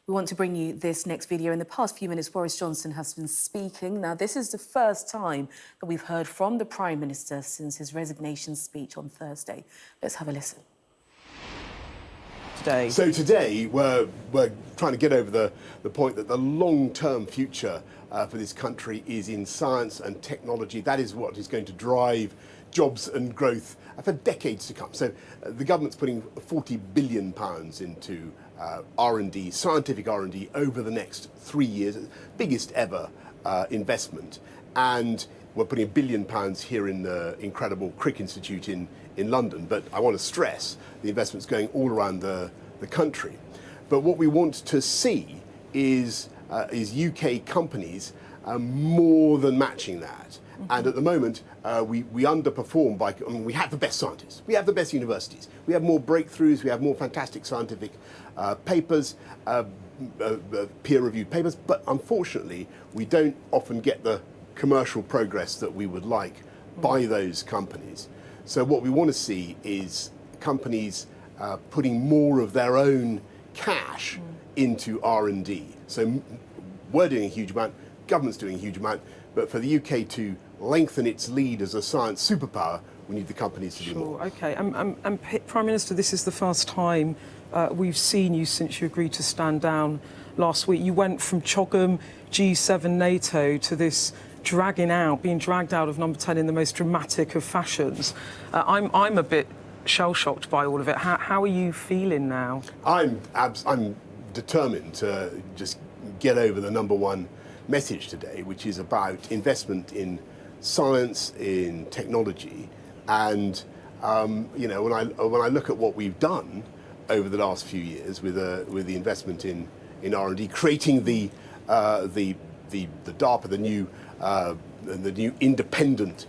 We want to bring you this next video. In the past few minutes, Boris Johnson has been speaking. Now, this is the first time that we've heard from the Prime Minister since his resignation speech on Thursday. Let's have a listen. So today, we're trying to get over the point that the long-term future for this country is in science and technology. That is what is going to drive jobs and growth for decades to come. So the government's putting £40 billion into R&D, scientific R&D, over the next 3 years, biggest ever investment. And we're putting £1 billion here in the incredible Crick Institute in London. But I want to stress the investment's going all around the country. But what we want to see is UK companies more than matching that. And at the moment, we underperform by, we have the best scientists, we have the best universities, we have more breakthroughs, we have more fantastic scientific papers, peer-reviewed papers, but unfortunately, we don't often get the commercial progress that we would like by those companies. So what we want to see is companies putting more of their own cash into R&D. So we're doing a huge amount, government's doing a huge amount, but for the UK to lengthen its lead as a science superpower, we need the companies to do more. OK. And Prime Minister, this is the first time we've seen you since you agreed to stand down last week. You went from CHOGM, G7, NATO to this being dragged out of number 10 in the most dramatic of fashions. I'm a bit shell-shocked by all of it. How are you feeling now? I'm determined to just get over the number one message today, which is about investment in science, in technology, and you know, when I look at what we've done over the last few years with the investment in R&D, creating the DARPA, the new independent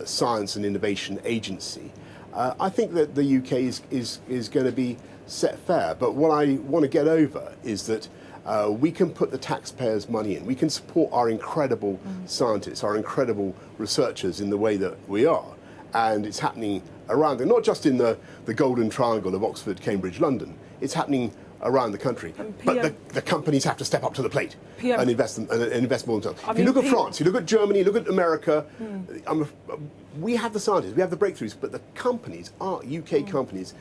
science and innovation agency, I think that the UK is going to be set fair. But what I want to get over is that we can put the taxpayers' money in. We can support our incredible scientists, our incredible researchers in the way that we are. And it's happening around, not just in the Golden Triangle of Oxford, Cambridge, London. It's happening around the country. But the companies have to step up to the plate and invest more themselves. If you look at France, you look at Germany, look at America, we have the scientists, we have the breakthroughs, but the companies, our UK companies,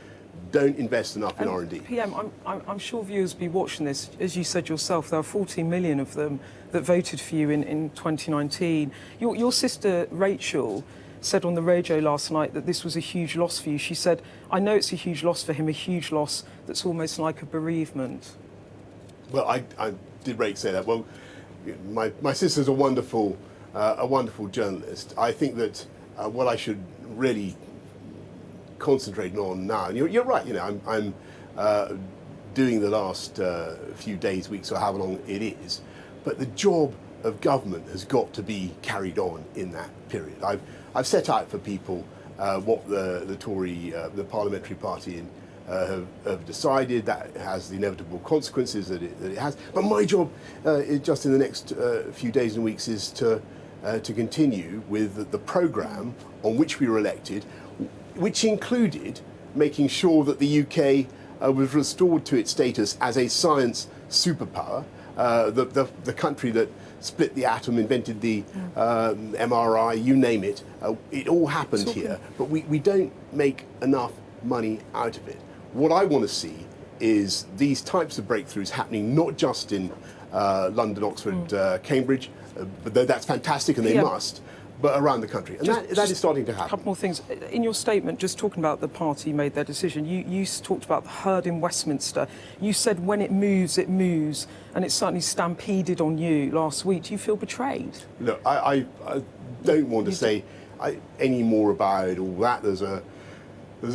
don't invest enough in R&D. PM, I'm sure viewers will be watching this. As you said yourself, there are 14 million of them that voted for you in 2019. Your sister, Rachel, said on the radio last night that this was a huge loss for you. She said, I know it's a huge loss for him, a huge loss that's almost like a bereavement. Well, I did Rachel say that. Well, my sister's a wonderful journalist. I think that what I should really concentrating on now, and you're right, you know, I'm doing the last few days, weeks, or however long it is, but the job of government has got to be carried on in that period. I've set out for people what the Tory, the parliamentary party have decided. That has the inevitable consequences that it has. But my job, just in the next few days and weeks, is to continue with the programme on which we were elected, which included making sure that the UK was restored to its status as a science superpower, the country that split the atom, invented the MRI, you name it. It all happened here, but we don't make enough money out of it. What I want to see is these types of breakthroughs happening not just in London, Oxford, Cambridge, but that's fantastic and they must, but around the country. And that is starting to happen. A couple more things. In your statement, just talking about the party made their decision, you talked about the herd in Westminster. You said when it moves, and it certainly stampeded on you last week. Do you feel betrayed? Look, I don't want to say any more about all that. There's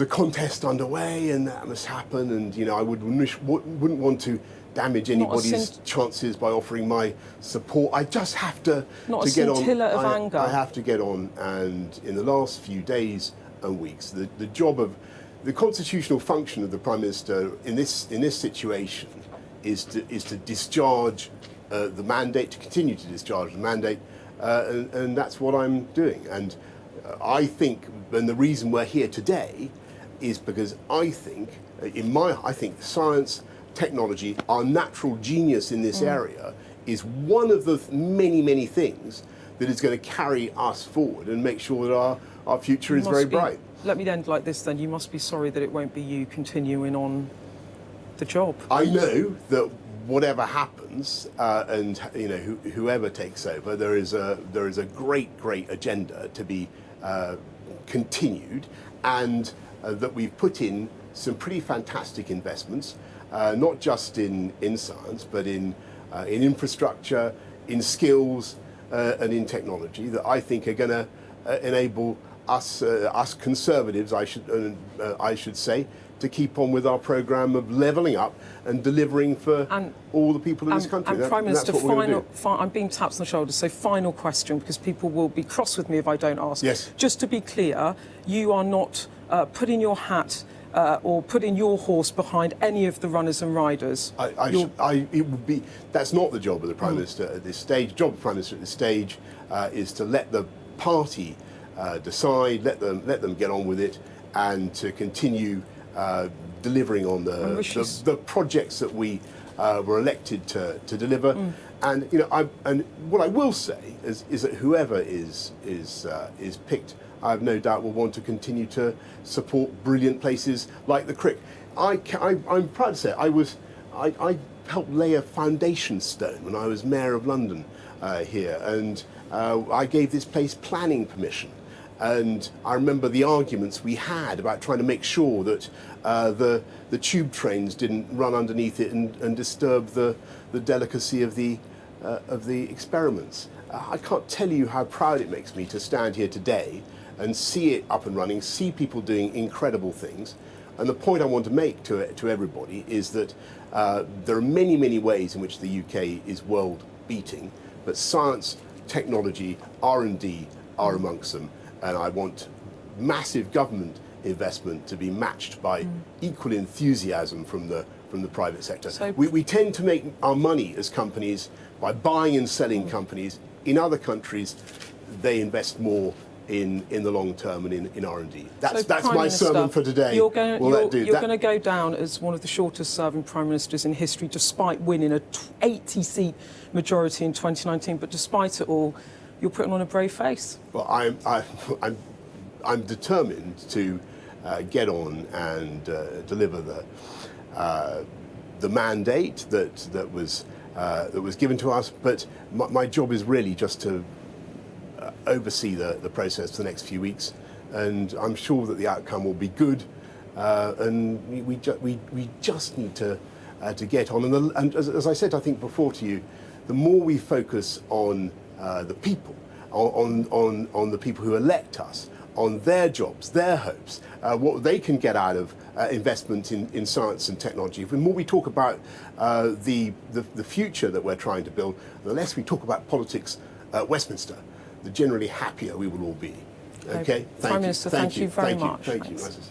a contest underway and that must happen, and you know, I wouldn't want to damage anybody's chances by offering my support. I just have to get on. I have to get on, and in the last few days and weeks, the job of the constitutional function of the Prime Minister in this situation is to discharge the mandate, to continue to discharge the mandate, and that's what I'm doing. And I think, and the reason we're here today is because I think science technology, our natural genius in this area, is one of the many, many things that is going to carry us forward and make sure that our future is very bright. Let me end like this then. You must be sorry that it won't be you continuing on the job. I know that whatever happens, and whoever takes over, there is a great agenda to be continued, and that we've put in some pretty fantastic investments, not just in science, but in infrastructure, in skills, and in technology that I think are going to enable us conservatives, I should say, to keep on with our programme of levelling up and delivering for all the people in this country. And Prime Minister, that's what we're gonna do. I'm being tapped on the shoulder, so final question, because people will be cross with me if I don't ask. Yes. Just to be clear, you are not putting your hat or putting your horse behind any of the runners and riders. It would be. That's not the job of the Prime Minister at this stage. The job of the Prime Minister at this stage is to let the party decide, let them get on with it, and to continue delivering on the projects that we were elected to deliver. And and what I will say is that whoever is picked, I have no doubt will want to continue to support brilliant places like the Crick. I'm proud to say I helped lay a foundation stone when I was Mayor of London here, and I gave this place planning permission. And I remember the arguments we had about trying to make sure that the tube trains didn't run underneath it and disturb the delicacy of the experiments. I can't tell you how proud it makes me to stand here today and see it up and running, see people doing incredible things. And the point I want to make to everybody is that there are many, many ways in which the UK is world beating, but science, technology, R&D are amongst them. And I want massive government investment to be matched by equal enthusiasm from the private sector. So we tend to make our money as companies by buying and selling companies. In other countries, they invest more in the long term and in R&D. That's my sermon for today. You're going to go down as one of the shortest serving Prime Ministers in history, despite winning a 80-seat majority in 2019. But despite it all, you're putting on a brave face. Well, I'm determined to get on and deliver the mandate that was given to us. But my job is really just to oversee the process for the next few weeks, and I'm sure that the outcome will be good. And we just need to get on. And as I said, I think before to you, the more we focus on the people, on the people who elect us, on their jobs, their hopes, what they can get out of investment in science and technology. The more we talk about the future that we're trying to build, the less we talk about politics at Westminster, the generally happier we will all be. Okay? Prime Minister, thank you very much. Thank you.